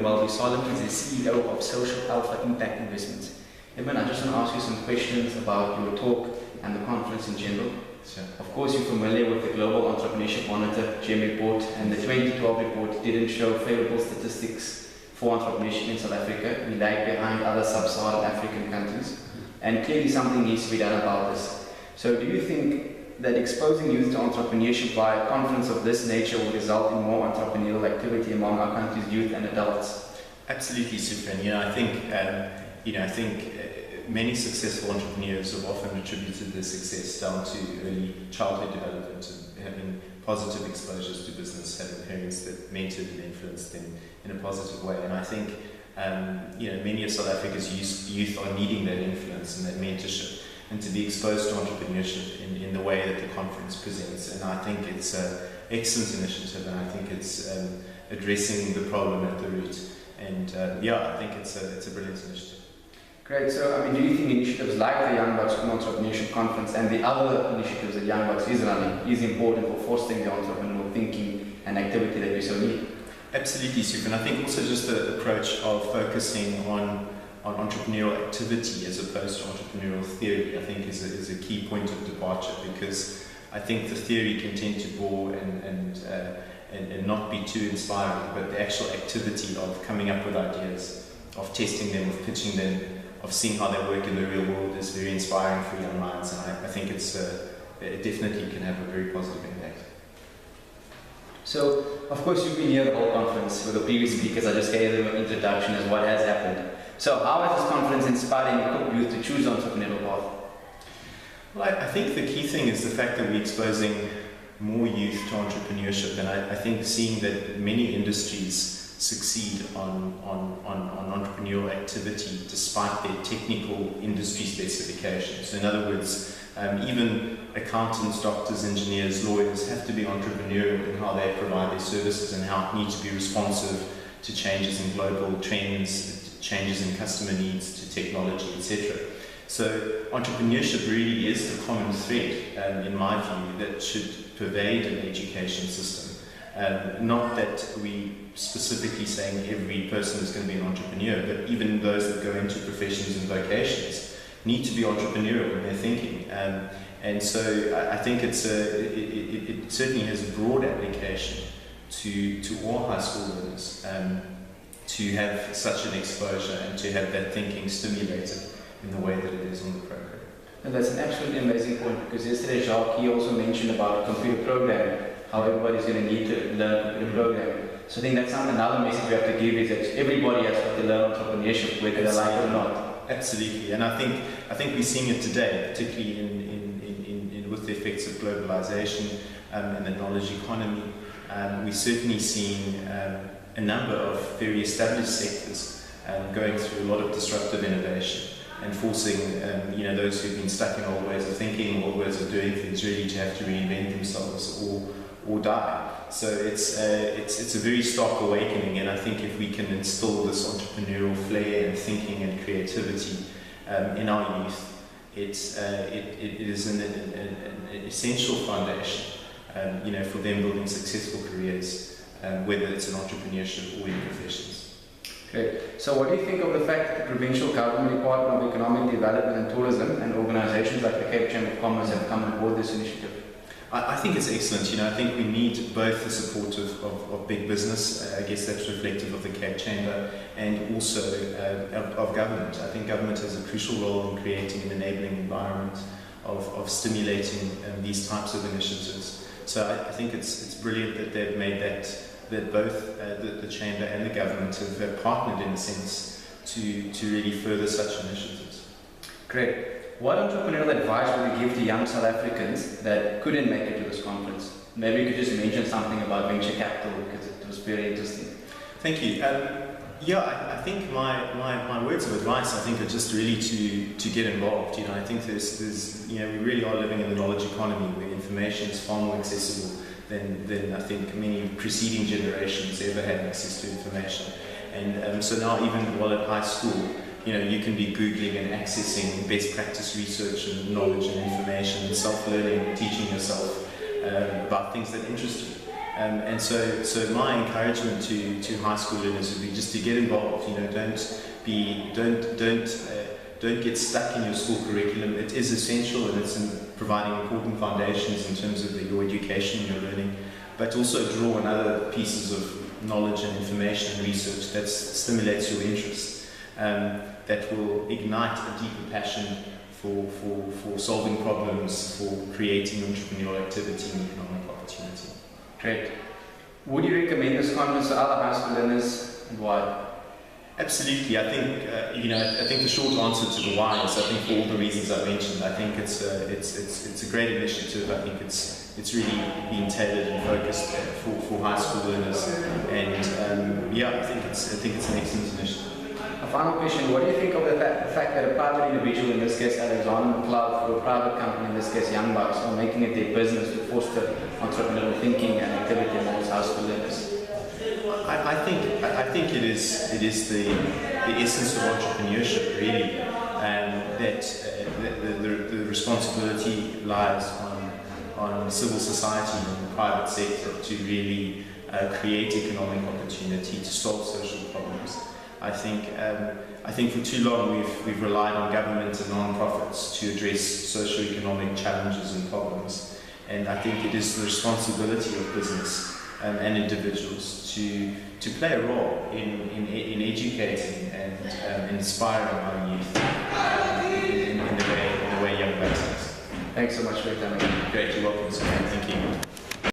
Welby-Solomon is the CEO of Social Alpha Impact Investments. Eben, I just want to ask you some questions about your talk and the conference in general. Sure. Of course, you're familiar with the Global Entrepreneurship Monitor GEM report, and the 2012 report didn't show favorable statistics for entrepreneurship in South Africa. We lag behind other sub-Saharan African countries, and clearly something needs to be done about this. So do you think that exposing youth to entrepreneurship via a conference of this nature will result in more entrepreneurial activity among our country's youth and adults? Absolutely, Sufyan. I think many successful entrepreneurs have often attributed their success down to early childhood development and having positive exposures to business, having parents that mentored and influenced them in a positive way. And I think many of South Africa's youth are needing that influence and that mentorship, and to be exposed to entrepreneurship in the way that the conference presents. And I think it's an excellent initiative, and I think it's addressing the problem at the root. And I think it's a brilliant initiative. Great. So, do you think initiatives like the Young Bucks Entrepreneurship Conference and the other initiatives that Young Bucks is running is important for fostering the entrepreneurial thinking and activity that we so need? Absolutely, Sufyan. I think also just the approach of focusing on entrepreneurial activity as opposed to entrepreneurial theory, I think is a key point of departure, because I think the theory can tend to bore and not be too inspiring, but the actual activity of coming up with ideas, of testing them, of pitching them, of seeing how they work in the real world is very inspiring for young minds, and I think it definitely can have a very positive impact. So, of course, you've been here the whole conference with the previous speakers. I just gave them an introduction as what has happened. So how has this conference inspired and equipped youth to choose the entrepreneurial path? Well, I think the key thing is the fact that we're exposing more youth to entrepreneurship, and I think seeing that many industries succeed on entrepreneurial activity despite their technical industry specifications. So in other words, even accountants, doctors, engineers, lawyers have to be entrepreneurial in how they provide their services and how it needs to be responsive to changes in global trends, changes in customer needs, to technology, etc. So entrepreneurship really is the common thread, in my view, that should pervade an education system. Not that we specifically saying every person is going to be an entrepreneur, but even those that go into professions and vocations need to be entrepreneurial in their thinking. And so I think it certainly has a broad application to all high school learners. To have such an exposure and to have that thinking stimulated in the way that it is on the program. And that's an absolutely amazing point, because yesterday Jacques, he also mentioned about computer programming, how everybody's going to need to learn computer programming. So I think that's another message we have to give, is that everybody has got to learn entrepreneurship, whether they like it or not. Absolutely, and I think we're seeing it today, particularly in with the effects of globalization and the knowledge economy. We're certainly seeing a number of very established sectors going through a lot of disruptive innovation and forcing those who've been stuck in old ways of thinking, old ways of doing things, really to have to reinvent themselves or die. So it's a very stark awakening, and I think if we can instill this entrepreneurial flair and thinking and creativity in our youth, it is an essential foundation for them building successful careers. Whether it's in entrepreneurship or in professions. Great. So what do you think of the fact that the Provincial Government Department of Economic Development and Tourism and organizations like the Cape Chamber of Commerce have come on board this initiative? I think it's excellent. I think we need both the support of big business, I guess that's reflective of the Cape Chamber, and also of government. I think government has a crucial role in creating an enabling environment of stimulating these types of initiatives. So I think it's brilliant that they've made that both the Chamber and the government have partnered in a sense to really further such initiatives. Great. What entrepreneurial advice would you give to young South Africans that couldn't make it to this conference? Maybe you could just mention something about venture capital, because it was very interesting. Thank you. I think my words of advice, I think, are just really to get involved. I think there's we really are living in the knowledge economy where information is far more accessible than I think many preceding generations ever had access to information. And so now, even while at high school, you can be Googling and accessing best practice research and knowledge and information and self-learning and teaching yourself about things that interest you. And so my encouragement to high school learners would be just to get involved. Don't get stuck in your school curriculum. It is essential, and it's providing important foundations in terms of your education and your learning, but also draw on other pieces of knowledge and information and research that stimulates your interest, that will ignite a deeper passion for solving problems, for creating entrepreneurial activity and economic opportunity. Great. Would you recommend this conference to other high school learners, and why? Absolutely. I think I think the short answer to the why is, I think, for all the reasons I mentioned. I think it's a great initiative. I think it's really been tailored and focused for high school learners, and I think it's an excellent initiative. A final question: what do you think of the fact that a private individual, in this case Alexander McLeod, for a private company, in this case Young Bucks, are making it their business to foster entrepreneurial thinking and activity amongst high school learners? I think it is the essence of entrepreneurship, really, that the responsibility lies on civil society and the private sector to really create economic opportunity, to solve social problems. I think for too long we've relied on government and non-profits to address socio-economic challenges and problems, and I think it is the responsibility of business and individuals to play a role in educating and inspiring our youth in the way Young Bucks does. Thanks so much for your time. Great, you're welcome. Thank you.